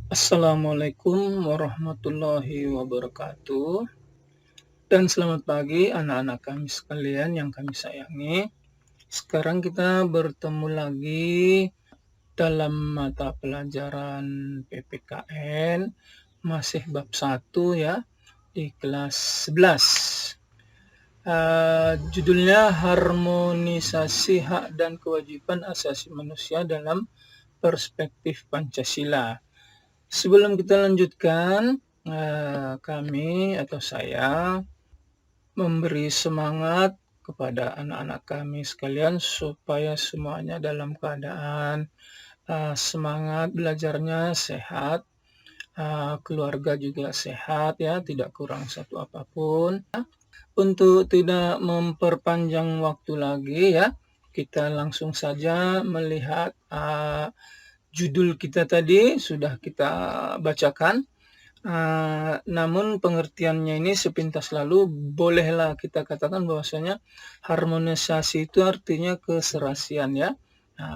Assalamualaikum warahmatullahi wabarakatuh. Dan selamat pagi anak-anak kami sekalian yang kami sayangi. Sekarang kita bertemu lagi dalam mata pelajaran PPKN, masih bab 1 ya, di kelas 11. Judulnya Harmonisasi Hak dan Kewajiban Asasi Manusia dalam Perspektif Pancasila. Sebelum kita lanjutkan, kami atau saya memberi semangat kepada anak-anak kami sekalian supaya semuanya dalam keadaan semangat belajarnya, sehat, keluarga juga sehat ya, tidak kurang satu apapun. Untuk tidak memperpanjang waktu lagi ya, kita langsung saja melihat judul kita tadi sudah kita bacakan. Namun pengertiannya ini sepintas lalu bolehlah kita katakan bahwasanya harmonisasi itu artinya keserasian ya.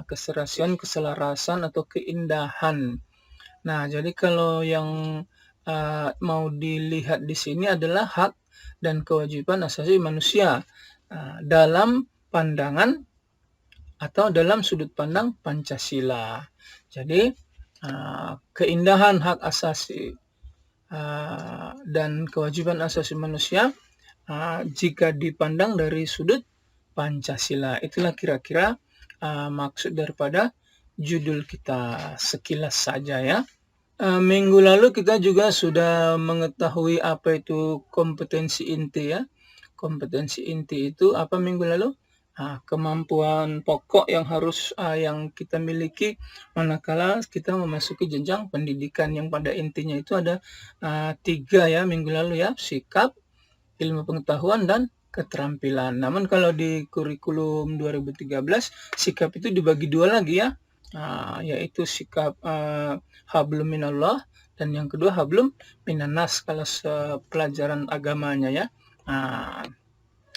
Keserasian, keselarasan atau keindahan. Nah, jadi kalau yang mau dilihat di sini adalah hak dan kewajiban asasi manusia dalam pandangan atau dalam sudut pandang Pancasila. Jadi keindahan hak asasi dan kewajiban asasi manusia jika dipandang dari sudut Pancasila. Itulah kira-kira maksud daripada judul kita sekilas saja ya. Minggu lalu kita juga sudah mengetahui apa itu kompetensi inti ya. Kompetensi inti itu apa minggu lalu? Kemampuan pokok yang harus yang kita miliki manakala kita memasuki jenjang pendidikan, yang pada intinya itu ada 3 ya minggu lalu ya, sikap, ilmu pengetahuan, dan keterampilan. Namun kalau di kurikulum 2013 sikap itu dibagi 2 lagi ya, yaitu sikap hablum minallah dan yang kedua hablum minannas kalau pelajaran agamanya ya.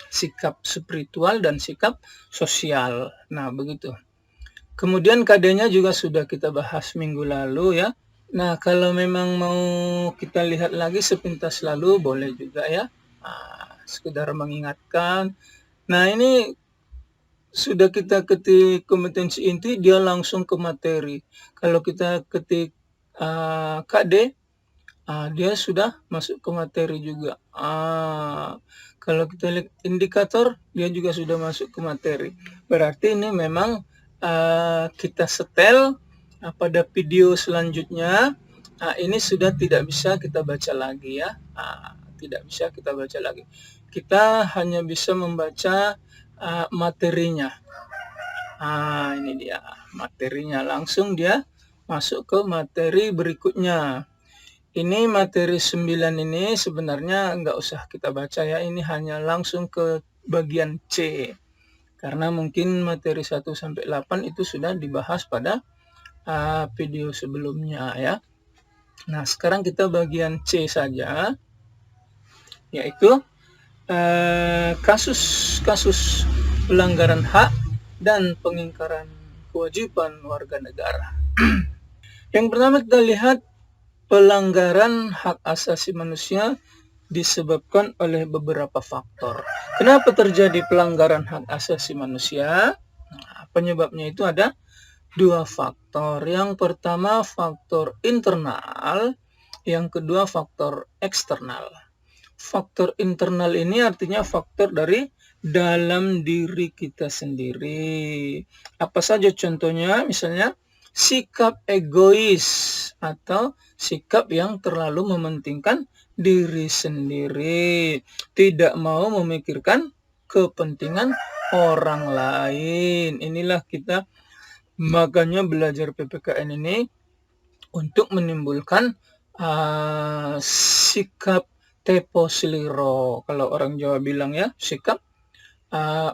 Sikap spiritual dan sikap sosial. Nah, begitu. Kemudian KD-nya juga sudah kita bahas minggu lalu ya. Nah, kalau memang mau kita lihat lagi sepintas lalu boleh juga ya. Sekedar mengingatkan. Nah, ini sudah kita ketik kompetensi inti, dia langsung ke materi. Kalau kita ketik KD, dia sudah masuk ke materi juga. Kalau kita lihat indikator, dia juga sudah masuk ke materi. Berarti ini memang kita setel pada video selanjutnya. Ini sudah tidak bisa kita baca lagi ya. Tidak bisa kita baca lagi. Kita hanya bisa membaca materinya. Ini dia materinya. Langsung dia masuk ke materi berikutnya. Ini materi 9 ini sebenarnya nggak usah kita baca ya. Ini hanya langsung ke bagian C. Karena mungkin materi 1-8 itu sudah dibahas pada video sebelumnya ya. Nah, sekarang kita bagian C saja, yaitu kasus-kasus pelanggaran hak dan pengingkaran kewajiban warga negara. Yang pertama kita lihat pelanggaran hak asasi manusia disebabkan oleh beberapa faktor. Kenapa terjadi pelanggaran hak asasi manusia? Penyebabnya itu ada 2 faktor. Yang pertama faktor internal, yang kedua faktor eksternal. Faktor internal ini artinya faktor dari dalam diri kita sendiri. Apa saja contohnya? Misalnya sikap egois atau sikap yang terlalu mementingkan diri sendiri, tidak mau memikirkan kepentingan orang lain. Inilah kita makanya belajar PPKN ini untuk menimbulkan sikap tepo seliro, kalau orang Jawa bilang ya, sikap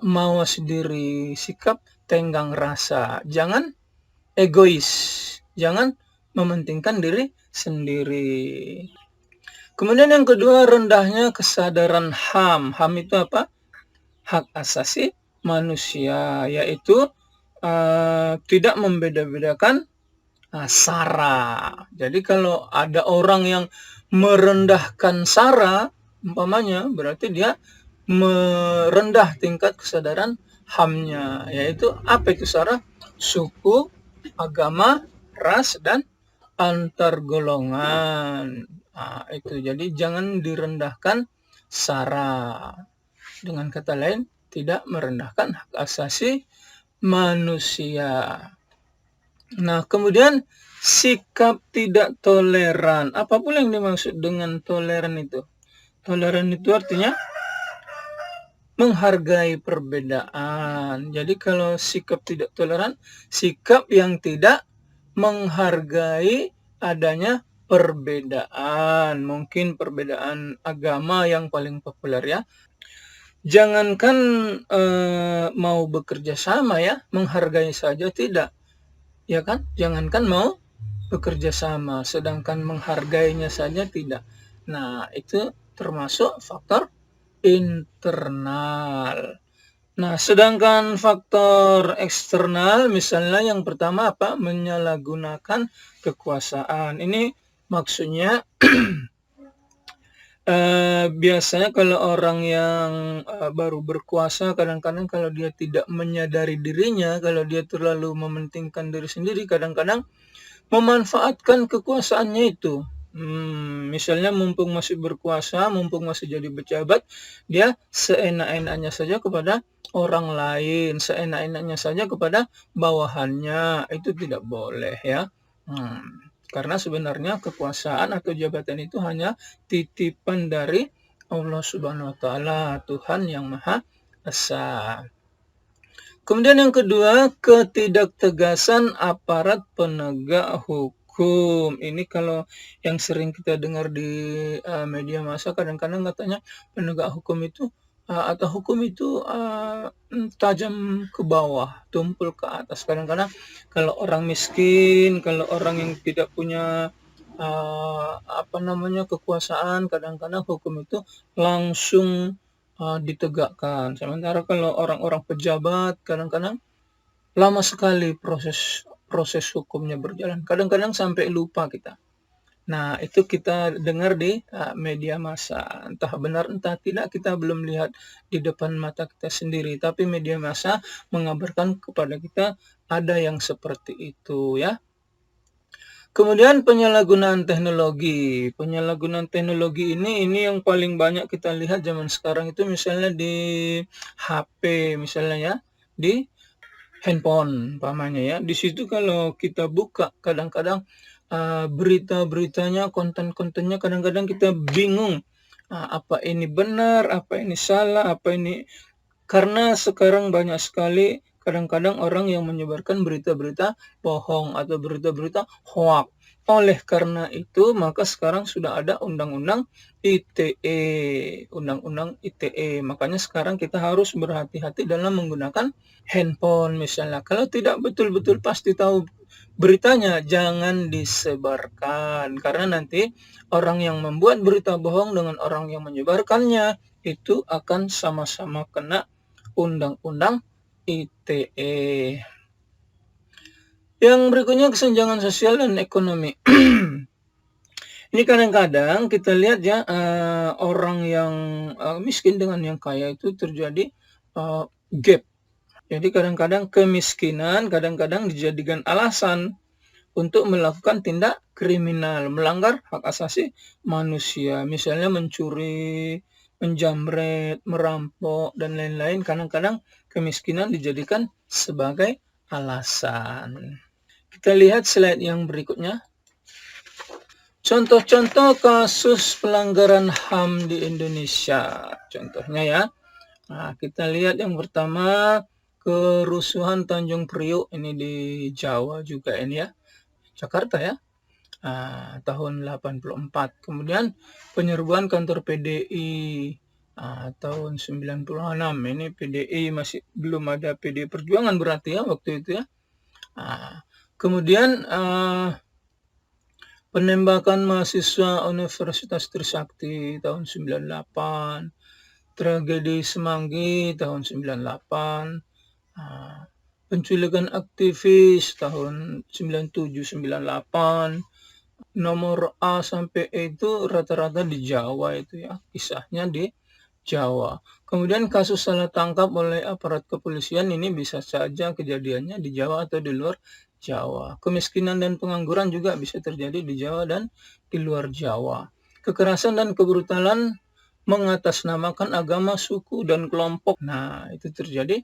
mawas diri, sikap tenggang rasa, jangan egois, jangan mementingkan diri sendiri. Kemudian yang kedua, rendahnya kesadaran HAM. HAM itu apa? Hak asasi manusia, yaitu tidak membeda-bedakan SARA. Jadi kalau ada orang yang merendahkan SARA, umpamanya, berarti dia merendah tingkat kesadaran HAM-nya, yaitu apa itu SARA? Suku, agama, ras, dan antar golongan. Nah, itu jadi jangan direndahkan SARA. Dengan kata lain, tidak merendahkan hak asasi manusia. Nah, kemudian sikap tidak toleran. Apa pula yang dimaksud dengan toleran itu? Toleran itu artinya menghargai perbedaan. Jadi kalau sikap tidak toleran, sikap yang tidak menghargai adanya perbedaan. Mungkin perbedaan agama yang paling populer ya. Jangankan mau bekerja sama ya, menghargai saja tidak. Ya kan? Jangankan mau bekerja sama, sedangkan menghargainya saja tidak. Nah, itu termasuk faktor internal. Nah, sedangkan faktor eksternal, misalnya yang pertama apa? Menyalahgunakan kekuasaan. Ini maksudnya biasanya kalau orang yang baru berkuasa, kadang-kadang kalau dia tidak menyadari dirinya, kalau dia terlalu mementingkan diri sendiri, kadang-kadang memanfaatkan kekuasaannya itu. Misalnya mumpung masih berkuasa, mumpung masih jadi pejabat, dia seenak-enaknya saja kepada orang lain, seenak-enaknya saja kepada bawahannya. Itu tidak boleh ya. Karena sebenarnya kekuasaan atau jabatan itu hanya titipan dari Allah Subhanahu wa taala, Tuhan yang Maha Esa. Kemudian yang kedua, ketidaktegasan aparat penegak hukum. Ini kalau yang sering kita dengar di media massa, kadang-kadang katanya penegak hukum itu atau hukum itu tajam ke bawah, tumpul ke atas. Kadang-kadang kalau orang miskin, kalau orang yang tidak punya kekuasaan, kadang-kadang hukum itu langsung ditegakkan. Sementara kalau orang-orang pejabat, kadang-kadang lama sekali proses hukumnya berjalan. Kadang-kadang sampai lupa kita. Nah, itu kita dengar di media massa. Entah benar entah tidak, kita belum lihat di depan mata kita sendiri. Tapi media massa mengabarkan kepada kita ada yang seperti itu ya. Kemudian penyalahgunaan teknologi. Penyalahgunaan teknologi ini yang paling banyak kita lihat zaman sekarang itu misalnya di HP misalnya ya, di handphone umpamanya ya. Di situ kalau kita buka kadang-kadang berita-beritanya, konten-kontennya kadang-kadang kita bingung. Apa ini benar, apa ini salah, apa ini, karena sekarang banyak sekali kadang-kadang orang yang menyebarkan berita-berita bohong atau berita-berita hoax. Oleh karena itu, maka sekarang sudah ada undang-undang ITE, undang-undang ITE. Makanya sekarang kita harus berhati-hati dalam menggunakan handphone misalnya. Kalau tidak betul-betul pasti tahu beritanya, jangan disebarkan. Karena nanti orang yang membuat berita bohong dengan orang yang menyebarkannya itu akan sama-sama kena Undang-Undang ITE. Yang berikutnya kesenjangan sosial dan ekonomi. Ini kadang-kadang kita lihat ya, orang yang miskin dengan yang kaya itu terjadi gap. Jadi kadang-kadang kemiskinan kadang-kadang dijadikan alasan untuk melakukan tindak kriminal, melanggar hak asasi manusia. Misalnya mencuri, menjamret, merampok, dan lain-lain. Kadang-kadang kemiskinan dijadikan sebagai alasan. Kita lihat slide yang berikutnya. Contoh-contoh kasus pelanggaran HAM di Indonesia. Contohnya ya. Nah, kita lihat yang pertama, kerusuhan Tanjung Priok, ini di Jawa juga ini ya. Jakarta ya. Tahun 84. Kemudian penyerbuan kantor PDI tahun 96. Ini PDI masih belum ada PDI Perjuangan berarti ya waktu itu ya. Kemudian penembakan mahasiswa Universitas Trisakti tahun 98. Tragedi Semanggi tahun 98. penculikan aktivis tahun 97-98, nomor A sampai E itu rata-rata di Jawa itu ya, kisahnya di Jawa. Kemudian kasus salah tangkap oleh aparat kepolisian ini bisa saja kejadiannya di Jawa atau di luar Jawa. Kemiskinan dan pengangguran juga bisa terjadi di Jawa dan di luar Jawa. Kekerasan dan kebrutalan mengatasnamakan agama, suku, dan kelompok. Nah, itu terjadi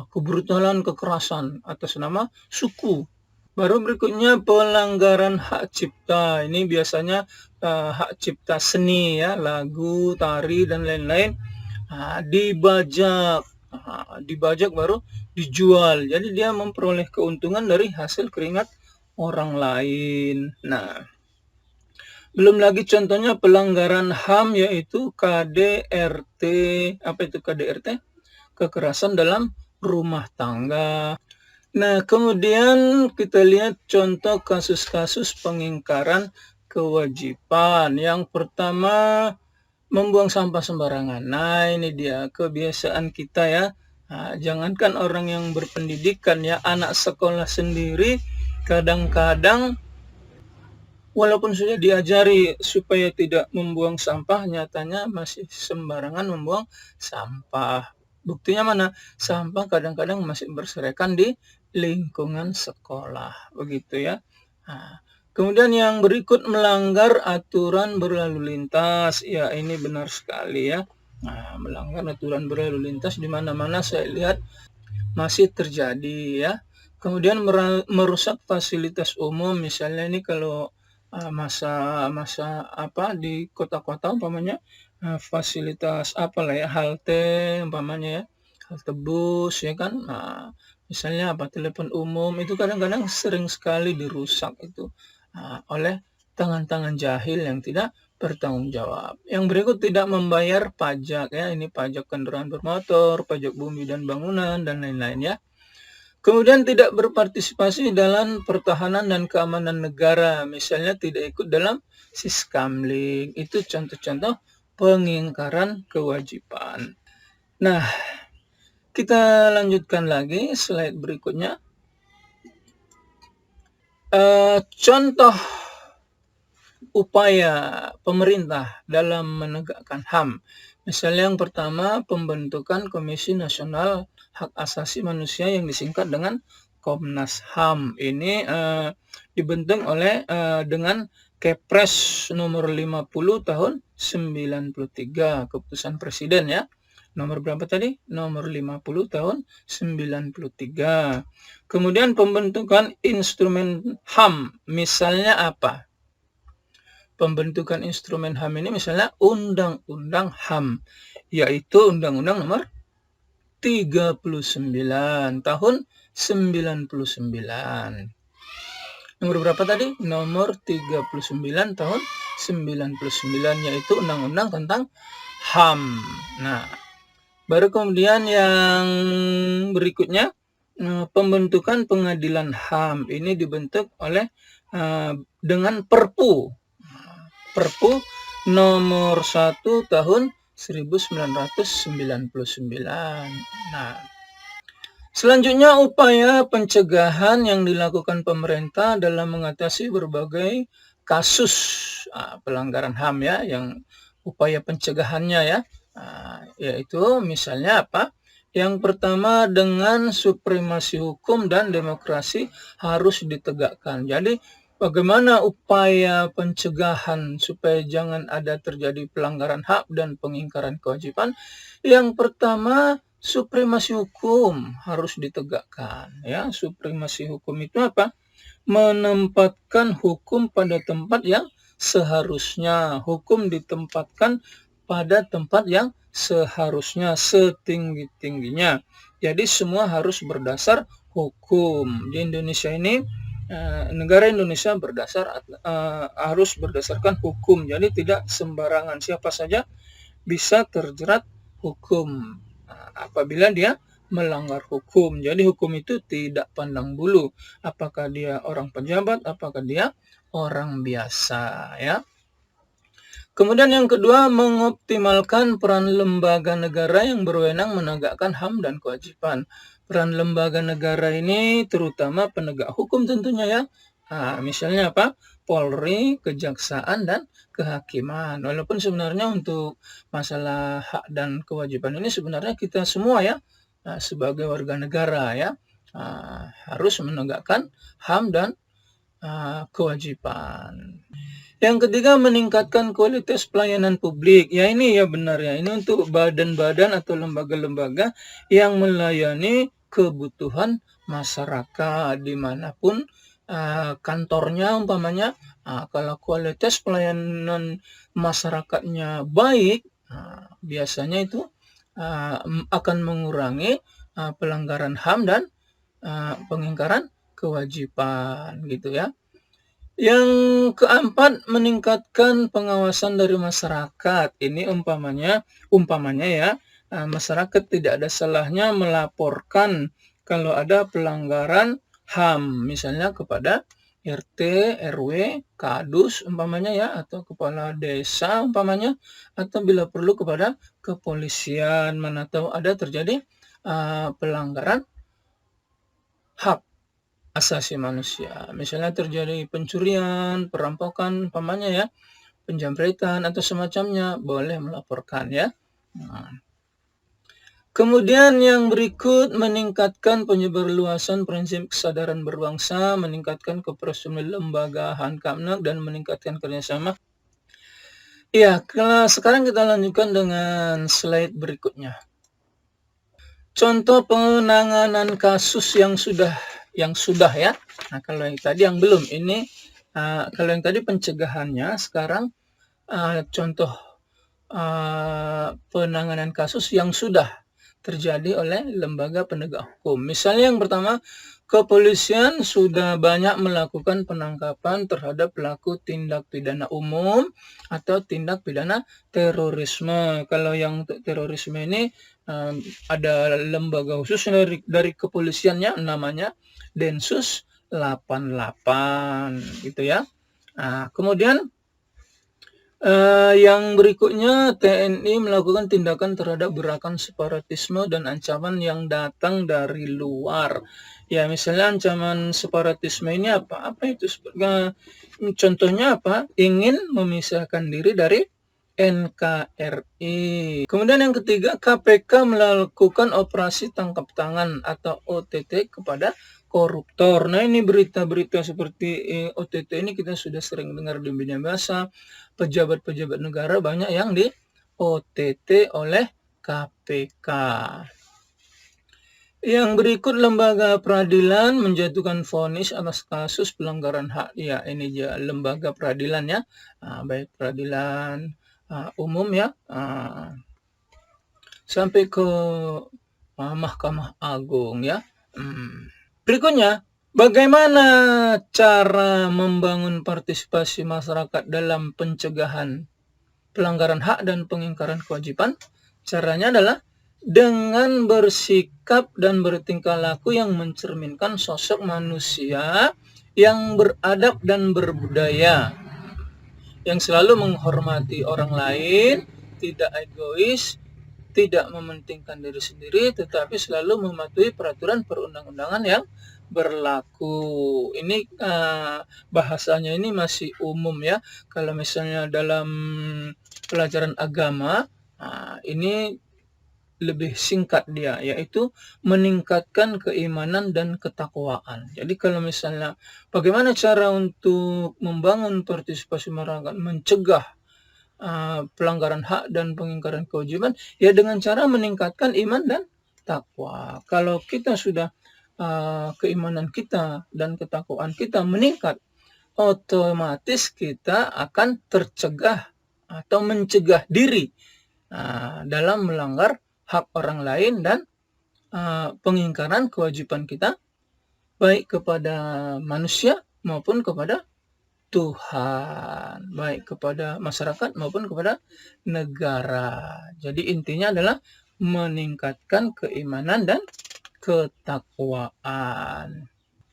kebrutalan, kekerasan atas nama suku. Baru berikutnya pelanggaran hak cipta. Ini biasanya hak cipta seni ya, lagu, tari, dan lain-lain. Dibajak. Dibajak baru dijual. Jadi dia memperoleh keuntungan dari hasil keringat orang lain. Nah, belum lagi contohnya pelanggaran HAM yaitu KDRT. Apa itu KDRT? Kekerasan dalam rumah tangga. Nah, kemudian kita lihat contoh kasus-kasus pengingkaran kewajiban. Yang pertama, membuang sampah sembarangan. Nah, ini dia kebiasaan kita ya. Jangankan orang yang berpendidikan ya, anak sekolah sendiri kadang-kadang walaupun sudah diajari supaya tidak membuang sampah, nyatanya masih sembarangan membuang sampah. Buktinya mana? Sampah kadang-kadang masih berserakan di lingkungan sekolah, begitu ya. Kemudian yang berikut melanggar aturan berlalu lintas. Ya, ini benar sekali ya. Melanggar aturan berlalu lintas di mana-mana saya lihat masih terjadi ya. Kemudian merusak fasilitas umum, misalnya ini kalau masa apa di kota-kota umpamanya fasilitas apalah ya, halte umpamanya ya, halte bus ya kan. Misalnya telepon umum itu kadang-kadang sering sekali dirusak itu oleh tangan-tangan jahil yang tidak bertanggung jawab. Yang berikut tidak membayar pajak ya, ini pajak kendaraan bermotor, pajak bumi dan bangunan dan lain-lain ya. Kemudian tidak berpartisipasi dalam pertahanan dan keamanan negara, misalnya tidak ikut dalam Siskamling. Itu contoh-contoh pengingkaran kewajiban. Nah, kita lanjutkan lagi slide berikutnya. Contoh upaya pemerintah dalam menegakkan HAM. Misalnya yang pertama, pembentukan Komisi Nasional Hak Asasi Manusia yang disingkat dengan Komnas HAM. Ini dibentuk oleh dengan Kepres nomor 50 tahun 93, keputusan Presiden ya. Nomor berapa tadi? Nomor 50 tahun 93. Kemudian pembentukan instrumen HAM, misalnya apa? Pembentukan instrumen HAM ini misalnya Undang-Undang HAM, yaitu Undang-Undang nomor 39 tahun 99. Nomor berapa tadi? Nomor 39 tahun 99, yaitu Undang-Undang tentang HAM. Nah, baru kemudian yang berikutnya pembentukan pengadilan HAM. Ini dibentuk oleh dengan Perpu nomor 1 tahun 1999. Nah, selanjutnya upaya pencegahan yang dilakukan pemerintah dalam mengatasi berbagai kasus pelanggaran HAM ya, yang upaya pencegahannya ya, yaitu misalnya apa? Yang pertama, dengan supremasi hukum dan demokrasi harus ditegakkan. Jadi bagaimana upaya pencegahan supaya jangan ada terjadi pelanggaran hak dan pengingkaran kewajiban? Yang pertama, supremasi hukum harus ditegakkan. Ya, supremasi hukum itu apa? Menempatkan hukum pada tempat yang seharusnya. Hukum ditempatkan pada tempat yang seharusnya, setinggi-tingginya. Jadi semua harus berdasar hukum. Di Indonesia ini, negara Indonesia harus berdasarkan hukum. Jadi tidak sembarangan, siapa saja bisa terjerat hukum apabila dia melanggar hukum. Jadi hukum itu tidak pandang bulu, apakah dia orang pejabat, apakah dia orang biasa ya. Kemudian yang kedua, mengoptimalkan peran lembaga negara yang berwenang menegakkan HAM dan kewajiban. peran lembaga negara ini terutama penegak hukum tentunya ya. Misalnya apa? Polri, kejaksaan, dan kehakiman. Walaupun sebenarnya untuk masalah hak dan kewajiban ini sebenarnya kita semua ya, sebagai warga negara ya, harus menegakkan HAM dan kewajiban. Yang ketiga, meningkatkan kualitas pelayanan publik. Ya ini ya benar ya, ini untuk badan-badan atau lembaga-lembaga yang melayani kebutuhan masyarakat dimanapun kantornya umpamanya. Kalau kualitas pelayanan masyarakatnya baik, biasanya itu akan mengurangi pelanggaran HAM dan pengingkaran kewajiban gitu ya. Yang keempat, meningkatkan pengawasan dari masyarakat. Ini umpamanya ya, masyarakat tidak ada salahnya melaporkan kalau ada pelanggaran HAM, misalnya kepada RT, RW, Kadus umpamanya ya, atau kepala desa umpamanya, atau bila perlu kepada kepolisian, mana tahu ada terjadi pelanggaran hak asasi manusia. Misalnya terjadi pencurian, perampokan, umpamanya ya, penjamretan atau semacamnya, boleh melaporkan ya. Kemudian yang berikut, meningkatkan penyebarluasan prinsip kesadaran berbangsa, meningkatkan keprofesionalan lembaga Kamnak, dan meningkatkan kerjasama. Ya, sekarang kita lanjutkan dengan slide berikutnya. Contoh penanganan kasus yang sudah ya. Nah, kalau yang tadi yang belum, ini kalau yang tadi pencegahannya, sekarang contoh penanganan kasus yang sudah terjadi oleh lembaga penegak hukum. Misalnya yang pertama, kepolisian sudah banyak melakukan penangkapan terhadap pelaku tindak pidana umum atau tindak pidana terorisme. Kalau yang terorisme ini ada lembaga khusus dari kepolisiannya, namanya Densus 88 gitu ya. Kemudian yang berikutnya, TNI melakukan tindakan terhadap gerakan separatisme dan ancaman yang datang dari luar. Ya, misalnya ancaman separatisme ini apa? Apa itu? Contohnya apa? Ingin memisahkan diri dari NKRI. Kemudian yang ketiga, KPK melakukan operasi tangkap tangan atau OTT kepada koruptor. Nah, ini berita-berita seperti OTT ini kita sudah sering dengar di media massa. Pejabat-pejabat negara banyak yang di OTT oleh KPK. Yang berikut, lembaga peradilan menjatuhkan vonis atas kasus pelanggaran hak. Ya, ini dia lembaga peradilan ya, baik peradilan umum ya, sampai ke Mahkamah Agung ya. Berikutnya, bagaimana cara membangun partisipasi masyarakat dalam pencegahan pelanggaran hak dan pengingkaran kewajiban? Caranya adalah dengan bersikap dan bertingkah laku yang mencerminkan sosok manusia yang beradab dan berbudaya, yang selalu menghormati orang lain, tidak egois, tidak mementingkan diri sendiri, tetapi selalu mematuhi peraturan perundang-undangan yang berlaku. Ini bahasanya ini masih umum ya. Kalau misalnya dalam pelajaran agama, ini lebih singkat dia, yaitu meningkatkan keimanan dan ketakwaan. Jadi kalau misalnya bagaimana cara untuk membangun partisipasi masyarakat, mencegah pelanggaran hak dan pengingkaran kewajiban, ya dengan cara meningkatkan iman dan takwa. Kalau kita sudah keimanan kita dan ketakwaan kita meningkat, otomatis kita akan tercegah atau mencegah diri dalam melanggar hak orang lain dan pengingkaran kewajiban kita, baik kepada manusia maupun kepada Tuhan, baik kepada masyarakat maupun kepada negara. Jadi intinya adalah meningkatkan keimanan dan ketakwaan.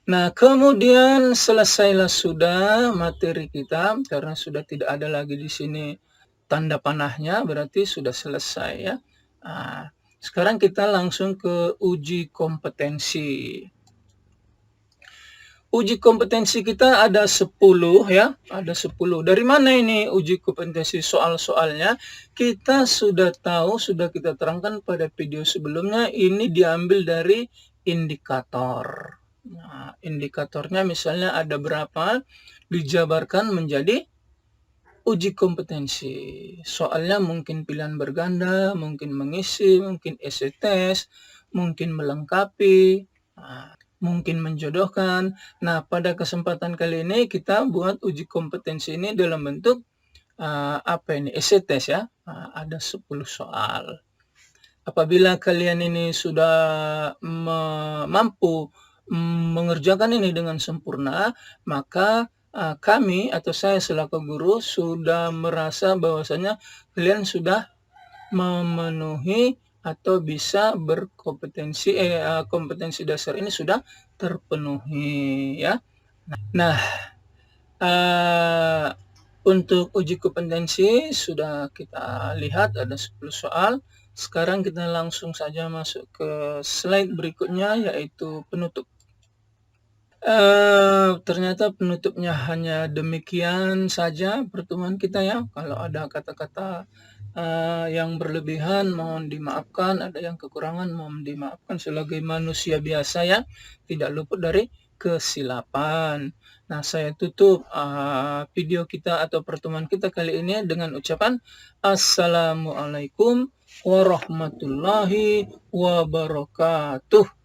Nah, kemudian selesailah sudah materi kita, karena sudah tidak ada lagi di sini tanda panahnya, berarti sudah selesai ya. Sekarang kita langsung ke uji kompetensi. Uji kompetensi kita ada 10 ya, ada 10. Dari mana ini uji kompetensi soal-soalnya? Kita sudah tahu, sudah kita terangkan pada video sebelumnya, ini diambil dari indikator. Nah, indikatornya misalnya ada berapa, dijabarkan menjadi uji kompetensi. Soalnya mungkin pilihan berganda, mungkin mengisi, mungkin essay test, mungkin melengkapi, mungkin menjodohkan. Nah, pada kesempatan kali ini kita buat uji kompetensi ini dalam bentuk essay test ya. Ada 10 soal. Apabila kalian ini sudah mampu mengerjakan ini dengan sempurna, maka kami atau saya selaku guru sudah merasa bahwasanya kalian sudah memenuhi atau bisa berkompetensi kompetensi dasar ini sudah terpenuhi ya. Nah, untuk uji kompetensi sudah kita lihat ada 10 soal. Sekarang kita langsung saja masuk ke slide berikutnya, yaitu penutup. Ternyata penutupnya hanya demikian saja pertemuan kita ya. Kalau ada kata-kata yang berlebihan mohon dimaafkan, ada yang kekurangan mohon dimaafkan, sebagai manusia biasa ya, tidak luput dari kesilapan. Nah, saya tutup video kita atau pertemuan kita kali ini dengan ucapan Assalamualaikum warahmatullahi wabarakatuh.